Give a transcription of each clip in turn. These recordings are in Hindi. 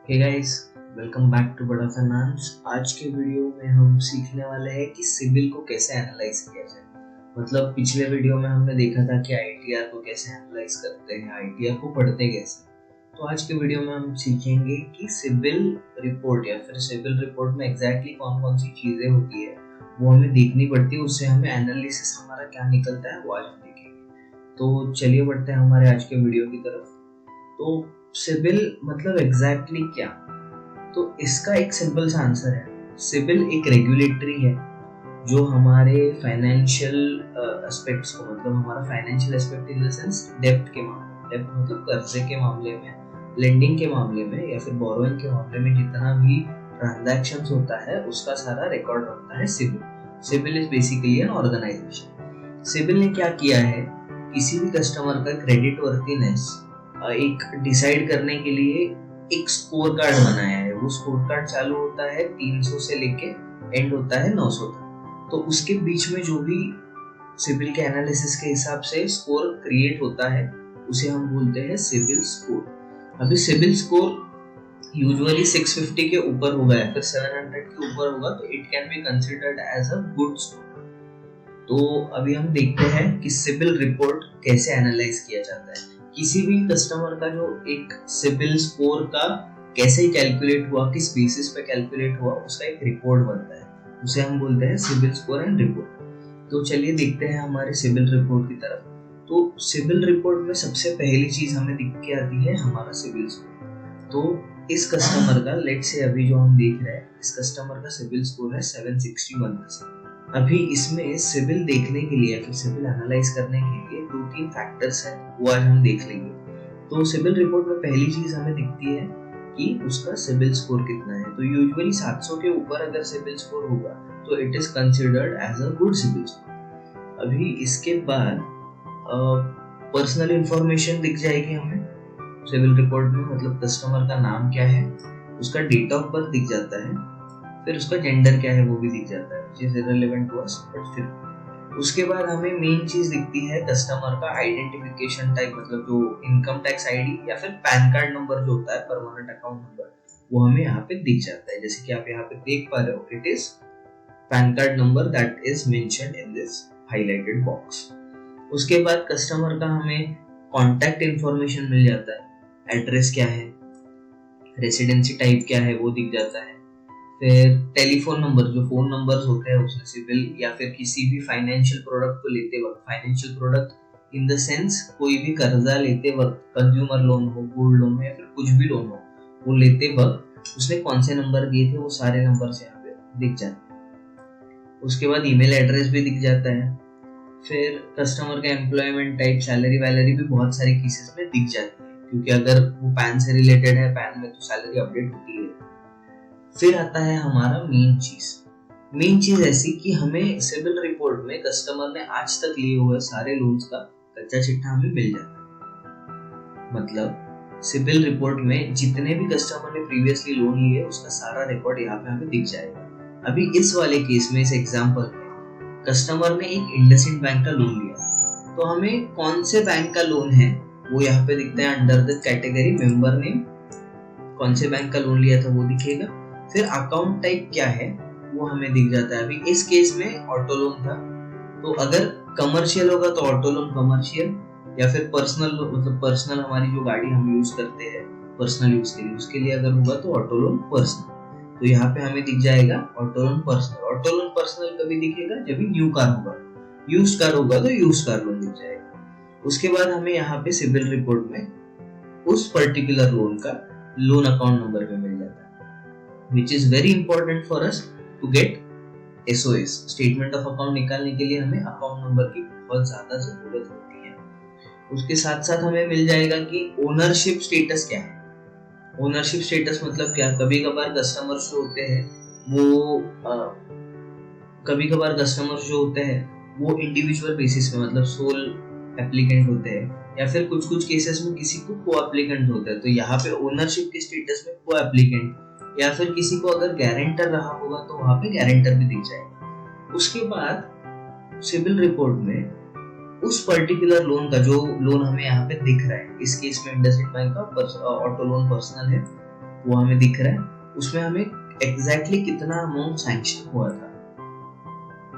Hey guys, welcome back to Bada finance. आज के वीडियो में हम सीखने वाले हैं कि सिबिल को कैसे एनालाइज किया जाए। मतलब पिछले वीडियो में हमने देखा था कि आईटीआर को कैसे एनालाइज करते हैं, आईटीआर को पढ़ते कैसे। तो आज के वीडियो में हम सीखेंगे कि सिबिल रिपोर्ट या फिर सिबिल रिपोर्ट में एग्जैक्टली कौन कौन सी चीजें होती है वो हमें देखनी पड़ती है, उससे हमें एनालिसिस हमारा क्या निकलता है वो आज हम देखेंगे। तो चलिए बढ़ते हैं हमारे आज के वीडियो की तरफ। तो सिबिल मतलब एग्जैक्टली क्या? तो इसका एक सिंपल सा आंसर है, सिबिल एक रेगुलेटरी है जो हमारे फाइनेंशियल एस्पेक्ट्स को, मतलब हमारा financial aspect in the sense डेब्ट के मामले, डेब्ट मतलब कर्जे के मामले में, लेंडिंग के मामले में या फिर बोरोइंग के मामले में जितना भी ट्रांजैक्शंस होता है उसका सारा रिकॉर्ड रखता है CIBIL. CIBIL is basically an organization. CIBIL ने क्या किया है, किसी भी कस्टमर का क्रेडिट वर्थीनेस एक डिसाइड करने के लिए एक स्कोर कार्ड बनाया है। वो स्कोर कार्ड चालू होता है 300 से लेके एंड होता है 900 तक। तो उसके बीच में जो भी सिबिल के एनालिसिस के हिसाब से स्कोर क्रिएट होता है उसे हम बोलते हैं सिबिल स्कोर। अभी सिबिल स्कोर यूजुअली 650 के ऊपर होगा या फिर 700 के ऊपर होगा तो it can be considered as a good score. तो अभी हम देखते हैं कि सिबिल रिपोर्ट कैसे एनालाइज किया जाता है। किसी भी कस्टमर का जो एक सिबिल स्कोर का कैसे कैलकुलेट हुआ, किस बेसिस पे कैलकुलेट हुआ, उसका एक रिपोर्ट बनता है, उसे हम बोलते हैं सिबिल स्कोर एंड रिपोर्ट। तो चलिए देखते हैं हमारे सिबिल रिपोर्ट की तरफ। तो सिबिल रिपोर्ट में सबसे पहली चीज हमें दिख के आती है हमारा सिबिल स्कोर। तो इस कस्टमर का, लेट्स से अभी जो हम देख रहे हैं, इस कस्टमर का सिबिल स्कोर है 761%। अभी इसमें सिबिल देखने के लिए, फिर सिबिल एनालाइज करने के लिए दो तीन फैक्टर्स हैं, वो आज हम देख लेंगे। तो सिबिल रिपोर्ट में पहली चीज हमें दिखती है कि उसका सिबिल स्कोर कितना है। तो यूजुअली 700 के ऊपर अगर सिबिल स्कोर होगा तो it is considered as a good CIBIL score. अभी इसके बाद पर्सनल इंफॉर्मेशन दिख जाएगी हमें सिबिल रिपोर्ट में, मतलब कस्टमर का नाम क्या है, उसका डेट ऑफ बर्थ दिख जाता है, फिर उसका जेंडर क्या है वो भी दिख जाता है, which is irrelevant to us, but फिर उसके बाद हमें मेन चीज दिखती है कस्टमर का आइडेंटिफिकेशन टाइप, मतलब जो इनकम टैक्स आईडी या फिर पैन कार्ड नंबर जो होता है, परमानेंट अकाउंट नंबर, वो हमें यहाँ पे दिख जाता है। जैसे कि आप यहाँ पे देख पा रहे हो, it is pan card number that is mentioned in this highlighted box. उसके बाद कस्टमर का हमें कॉन्टैक्ट इंफॉर्मेशन मिल जाता है, एड्रेस क्या है, रेसिडेंसी टाइप क्या है वो दिख जाता है, फिर टेलीफोन नंबर, जो फोन नंबर्स होते हैं उसमें सिबिल या फिर किसी भी फाइनेंशियल प्रोडक्ट को लेते वक्त, financial product in the sense कोई भी कर्जा लेते वक्त, कंज्यूमर लोन हो, गोल्ड लोन हो या फिर कुछ भी लोन हो, वो लेते वक्त उसने कौन से नंबर दिए थे वो सारे नंबर यहाँ पे दिख जाते हैं। उसके बाद ईमेल एड्रेस भी दिख जाता है। फिर कस्टमर का एम्प्लॉयमेंट टाइप, सैलरी वैलरी भी बहुत सारे केसेस में दिख जाती है, क्योंकि अगर वो पैन से रिलेटेड है, पैन में तो सैलरी अपडेट होती है। फिर आता है हमारा मेन चीज ऐसी कि हमें सिबिल रिपोर्ट में कस्टमर ने आज तक लिए हुए सारे लोन्स का कच्चा चिट्ठा हमें मिल जाता है। मतलब सिबिल रिपोर्ट में जितने भी कस्टमर ने प्रीवियसली लोन लिए उसका सारा रिकॉर्ड यहाँ पे हमें दिख जाएगा। अभी इस वाले केस में, इस एग्जांपल में, कस्टमर ने एक इंडसइंड बैंक का लोन लिया, तो हमें कौन से बैंक का लोन है वो यहाँ पे दिखता है under the category member name. कौन से बैंक का लोन लिया था वो दिखेगा। फिर अकाउंट टाइप क्या है वो हमें दिख जाता है। अभी इस केस में ऑटो लोन था, तो अगर कमर्शियल होगा तो ऑटो लोन कमर्शियल, या फिर पर्सनल, मतलब पर्सनल हमारी जो गाड़ी हम यूज करते हैं पर्सनल यूज के लिए, उसके लिए अगर होगा तो ऑटो लोन पर्सनल। तो यहाँ पे हमें दिख जाएगा auto loan personal. Auto loan personal कभी दिखेगा जब भी न्यू कार होगा, यूज कार होगा तो यूज कार लोन दिख जाएगा। उसके बाद हमें यहाँ पे सिबिल रिपोर्ट में उस पर्टिकुलर लोन का लोन अकाउंट नंबर भी मिल जाता है, which is very important for us to get SOS, statement of account निकालने के लिए हमें अकाउंट नंबर की बहुत ज्यादा जरूरत होती है। उसके साथ साथ हमें मिल जाएगा कि ओनरशिप स्टेटस क्या है। ओनरशिप स्टेटस मतलब क्या, कभी कभार कस्टमर जो होते हैं वो वो इंडिविजुअल बेसिस पे, मतलब सोल एप्लीकेंट होते हैं, या फिर कुछ कुछ केसेस में किसी को को एप्लीकेंट होता है। तो यहाँ पे ओनरशिप के स्टेटस में को एप्लीकेंट, या फिर किसी को अगर गारंटर रहा होगा तो वहां पे गारंटर भी दिख जाएगा। उसके बाद सिबिल रिपोर्ट में उस पर्टिकुलर लोन का, जो लोन हमें यहाँ पे दिख रहा है, इस केस में इंडसइंड बैंक का ऑटो लोन पर्सनल है, वो हमें दिख रहा है। उसमें हमें एग्जैक्टली कितना अमाउंट सैंक्शन हुआ था,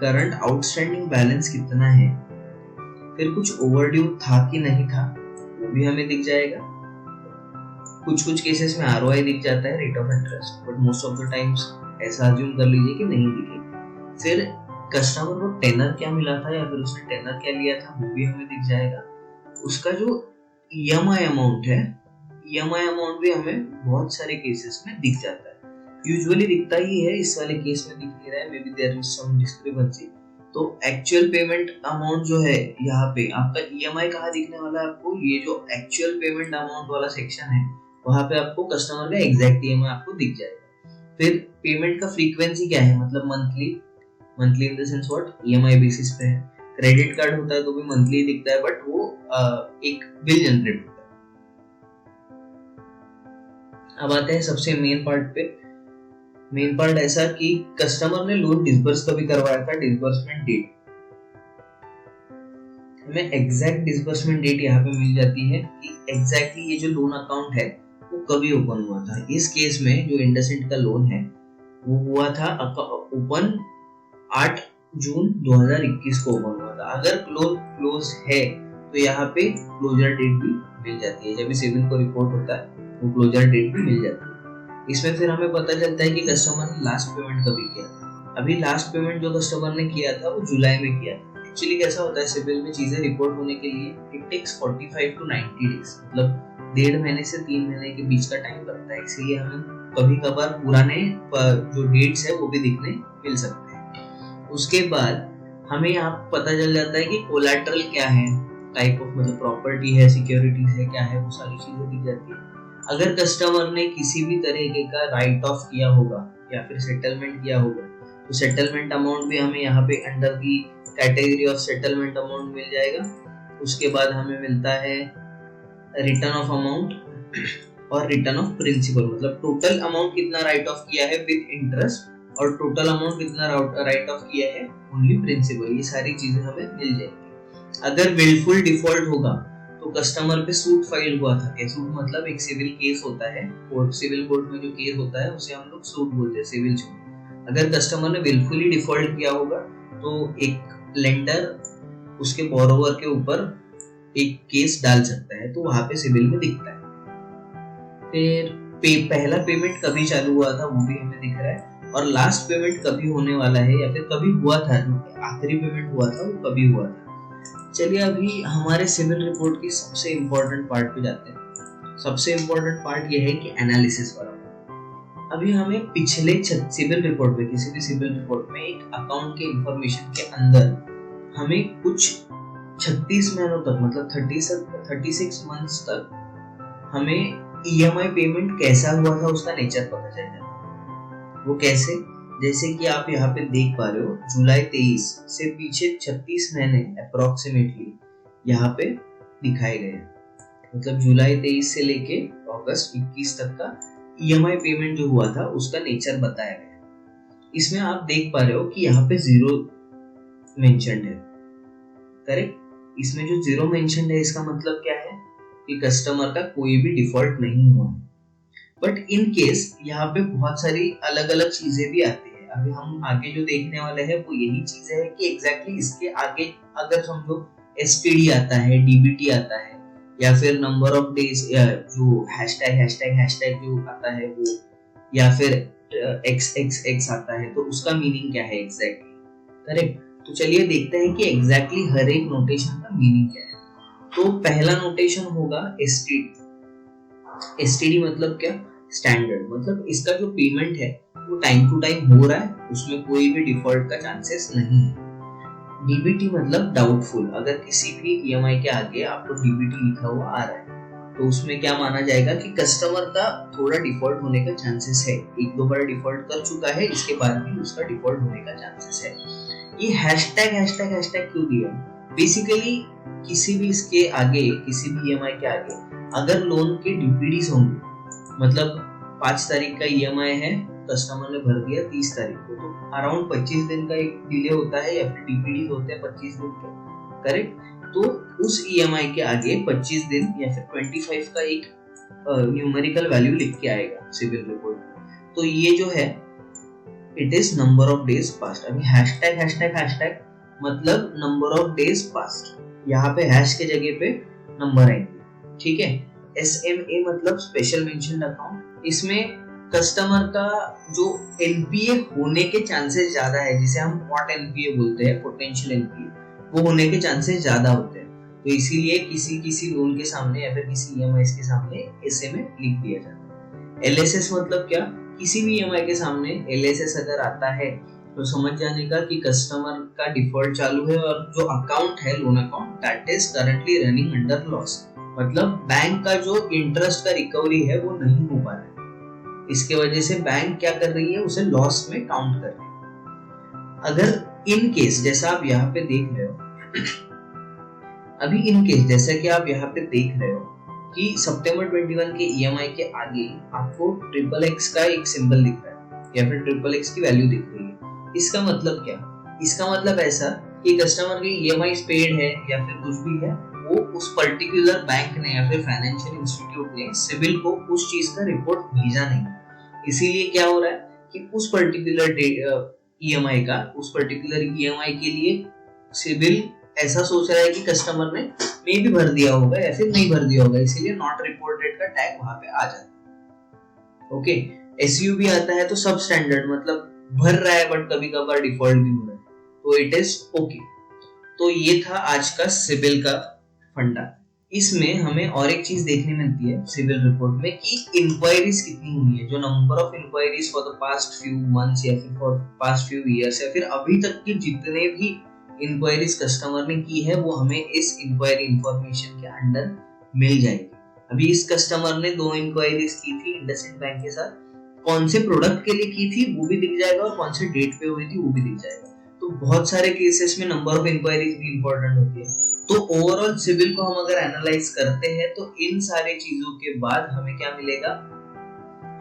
करंट आउटस्टैंडिंग बैलेंस कितना है, फिर कुछ ओवरड्यू था कि नहीं था वो भी हमें दिख जाएगा। कुछ केसेस में आरओआई दिख जाता है, rate of interest, but most of the times ऐसा अज्यूम कर लीजिए कि नहीं दिखेगा। फिर कस्टमर को टेनर क्या मिला था या फिर उसने टेनर क्या लिया था वो भी हमें दिख जाएगा। उसका जो ईएमआई अमाउंट है, ईएमआई अमाउंट भी हमें बहुत सारे केसेस में दिख जाता है। यूजुअली दिखता ही है, इस वाले केस में दिख नहीं रहा है, maybe there is some discrepancy. तो एक्चुअल पेमेंट अमाउंट जो है यहाँ पे आपका ईएमआई कहाँ दिखने वाला है आपको, ये जो एक्चुअल पेमेंट अमाउंट वाला सेक्शन है वहां पे आपको कस्टमर का एग्जैक्ट ईएमआई आपको दिख जाएगा। फिर पेमेंट का फ्रीक्वेंसी क्या है, मतलब monthly in the sense what, EMI basis पे है। क्रेडिट कार्ड होता है तो भी मंथली दिखता है, बट वो एक बिल जनरेट होता है। अब आते हैं सबसे मेन पार्ट पे। मेन पार्ट ऐसा कि कस्टमर ने लोन डिसबर्स कभी करवाया था, डिसबर्समेंट डेट। हमें एग्जैक्ट डिसबर्समेंट डेट यहाँ पे मिल जाती है कि एग्जैक्टली ये जो लोन अकाउंट है वो कभी ओपन हुआ था। इस केस में जो इंडसइंड का लोन है वो हुआ था ओपन 8 जून 2021 को ओपन हुआ था। अगर लोन क्लोज है तो यहाँ पे क्लोजर डेट भी मिल जाती है। जब भी सिविल को रिपोर्ट होता है वो क्लोजर डेट भी मिल जाती है। इसमें फिर हमें पता चलता है कि कस्टमर ने लास्ट पेमेंट कभी किया था। अभी लास्ट पेमेंट जो कस्टमर ने किया था वो जुलाई में किया था। एक्चुअली कैसा होता है सिविल में चीजें रिपोर्ट होने के लिए इट टेक्स 45 to 90 डेज, मतलब 1.5 महीने से 3 महीने के बीच का टाइम लगता है। इसीलिए हमें कभी कभार पुराने जो डेट्स है वो भी दिखने मिल सकते हैं। उसके बाद हमें यहाँ पता चल जाता है कि कोलैटरल क्या है, टाइप ऑफ मतलब प्रॉपर्टी है, सिक्योरिटीज है, क्या है, वो सारी चीजें दिख जाती है। अगर कस्टमर ने किसी भी तरीके का राइट ऑफ किया होगा या फिर सेटलमेंट किया होगा तो सेटलमेंट अमाउंट भी हमें यहाँ पे under the category of settlement amount मिल जाएगा। उसके बाद हमें मिलता है रिटर्न ऑफ अमाउंट और रिटर्न ऑफ प्रिंसिपल, मतलब टोटल अमाउंट कितना राइट ऑफ किया है विद इंटरेस्ट और टोटल अमाउंट कितना राइट ऑफ किया है ओनली प्रिंसिपल। ये सारी चीजें हमें मिल जाएंगी। अगर विलफुल डिफॉल्ट होगा तो कस्टमर पे सूट फाइल हुआ था। क्या सूट मतलब एक सिविल केस होता है, कोर्ट सिविल कोर्ट में जो केस होता है उसे हम लोग सूट बोलते हैं, सिविल सूट। अगर कस्टमर ने विलफुली डिफॉल्ट किया होगा तो एक लेंडर उसके बोरोवर के ऊपर एक केस डाल सकता है, तो वहां पे सिविल में दिखता है। फिर पहला पेमेंट कभी चालू हुआ था वो भी हमें दिख रहा है, और लास्ट पेमेंट कभी होने वाला है या फिर कभी हुआ था, जो आखिरी पेमेंट हुआ था वो कभी हुआ था। चलिए अभी हमारे सिविल रिपोर्ट की सबसे इम्पोर्टेंट पार्ट पे जाते हैं। सबसे इम्पोर्टेंट पार्ट ये है कि एनालिसिस वाला। अभी हमें पिछले सिविल रिपोर्ट में, किसी भी सिविल रिपोर्ट में एक अकाउंट के इंफॉर्मेशन के अंदर हमें कुछ 36 महीनों तक, मतलब 36 मंथ्स तक हमें ईएमआई पेमेंट कैसा हुआ था उसका नेचर पता चल जाता है। वो कैसे, जैसे कि आप यहाँ पे देख पा रहे हो जुलाई 23 से पीछे 36 महीने अप्रोक्सीमेटली यहाँ पे दिखाए गए हैं। मतलब जुलाई 23 से लेके अगस्त 21 तक का ईएमआई पेमेंट जो हुआ था उसका नेचर बताया गया। इसमें आप देख पा रहे हो कि यहाँ पे 0 मेंशन्ड है, करेक्ट। इसमें जो 0 मेंशन्ड है इसका मतलब क्या है कि कस्टमर का कोई भी डिफॉल्ट नहीं हुआ है। बट इन केस यहाँ पे बहुत सारी अलग अलग चीजें भी आती है। अभी हम आगे जो देखने वाले हैं वो यही चीजें है कि एग्जैक्टली इसके आगे अगर समझो एसपीडी आता है, डीबीटी आता है, या फिर नंबर ऑफ डेज, जो हैशटैग जो आता है वो, या फिर XXX आता है, तो उसका मीनिंग क्या है एग्जैक्टली, करेक्ट। तो चलिए देखते हैं कि एग्जैक्टली हर एक नोटेशन का मीनिंग क्या है। तो पहला नोटेशन होगा एसटीडी मतलब क्या, स्टैंडर्ड, मतलब इसका जो पेमेंट है वो टाइम टू टाइम हो रहा है, उसमें कोई भी डिफॉल्ट का चांसेस नहीं है। डीबीटी मतलब डाउटफुल, अगर किसी भी ईएमआई के आगे आपको डीबीटी लिखा हुआ आ रहा है तो उसमें क्या माना जाएगा कि कस्टमर का थोड़ा डिफॉल्ट होने का चांसेस है, 1-2 बार डिफॉल्ट कर चुका है, इसके बाद भी उसका डिफॉल्ट होने का चांसेस है। ये हैशटैग क्यों दिया, बेसिकली किसी भी इसके आगे, किसी भी ईएमआई के आगे अगर लोन के डीपीडीज होंगे, मतलब 5 तारीख का ईएमआई है, कस्टमर ने भर दिया 30 तारीख को, तो अराउंड 25 दिन का एक डिले होता है या फिर डीपीडीज होते हैं 25 दिन के, करेक्ट। तो उस ईएमआई के आगे 25 दिन या फिर 25 का एक न्यूमेरिकल वैल्यू लिख के आएगा सिविल रिपोर्ट में। तो ये जो है it is number of days past. अभी हैशटैग हैशटैग हैशटैग मतलब नंबर ऑफ डेज पास्ट, यहाँ पे हैश के जगह पे नंबर आएंगे, ठीक है। SMA मतलब स्पेशल मेंशन अकाउंट, इसमें कस्टमर का जो NPA होने के चांसेस ज्यादा है, जिसे हम पॉट NPA बोलते हैं, पोटेंशियल NPA, वो होने के चांसेस ज्यादा होते हैं। तो इसीलिए किसी लोन के सामने या फिर किसी EMI के सामने SMA लिख दिया जाता है। LSS मतलब क्या, किसी भी EMI के सामने LSS अगर आता है तो समझ जाने का कि कस्टमर का डिफॉल्ट चालू है और जो अकाउंट है loan account that is currently running under loss, मतलब बैंक का जो इंटरेस्ट का रिकवरी है वो नहीं हो पा रहा है। इसके वजह से बैंक क्या कर रही है, उसे लॉस में काउंट कर रही है। अगर इन केस जैसा आप यहाँ पे देख रहे हो अभी इन केस जैसा कि आप यहाँ पे देख रहे हो कि सितंबर 21 के EMI के आगे आपको XXX का एक सिंबल दिख रहा है या फिर XXX की वैल्यू दिख रही है। इसका मतलब क्या, इसका मतलब ऐसा कि कस्टमर की EMI पेड है या फिर कुछ भी है, वो उस पर्टिकुलर बैंक ने या फिर फाइनेंशियल इंस्टीट्यूट ने सिविल को उस चीज का रिपोर्ट भेजा नहीं। इसीलिए क्या हो रहा है कि उस पर्टिकुलर EMI का उस पर्टिकुलर EMI के लिए सिविल ऐसा सोच रहा है कि कस्टमर ने मे भी भर दिया होगा या फिर नहीं भर दिया होगा, इसीलिए नॉट रिपोर्टेड का टैग वहां पे आ जाता है। ओके, SU भी आता है तो सब स्टैंडर्ड, मतलब भर रहा है बट कभी कभार डिफॉल्ट भी हो रहा है, तो इट इज ओके। तो ये था आज का सिविल का फंडा। इसमें हमें और एक चीज देखने मिलती है सिविल रिपोर्ट में कि इंक्वायरीज कितनी हुई है, जो number of inquiries for the past few months या फिर फॉर पास्ट फ्यू इयर्स या फिर अभी तक के जितने भी इंक्वायरीज कस्टमर ने की है वो हमें इस इंक्वायरी इंफॉर्मेशन के अंदर मिल जाएगी। अभी इस कस्टमर ने 2 इंक्वायरीज की थी इंडसइंड बैंक के साथ, कौन से प्रोडक्ट के लिए की थी वो भी दिख जाएगा और कौन से डेट पे हुई थी वो भी दिख जाएगा। तो बहुत सारे केसेस में नंबर ऑफ इंक्वायरीज भी इंपॉर्टेंट होती है। तो ओवरऑल सिविल को हम अगर एनालाइज करते हैं तो इन सारे चीजों के बाद हमें क्या मिलेगा,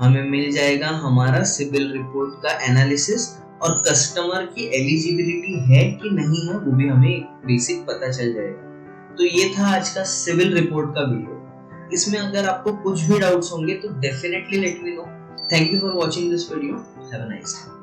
हमें मिल जाएगा हमारा सिविल रिपोर्ट का एनालिसिस और कस्टमर की एलिजिबिलिटी है कि नहीं है वो भी हमें बेसिक पता चल जाएगा। तो ये था आज का सिविल रिपोर्ट का वीडियो। इसमें अगर आपको कुछ भी डाउट्स होंगे तो definitely let me know. Thank you for watching this video, have a nice day.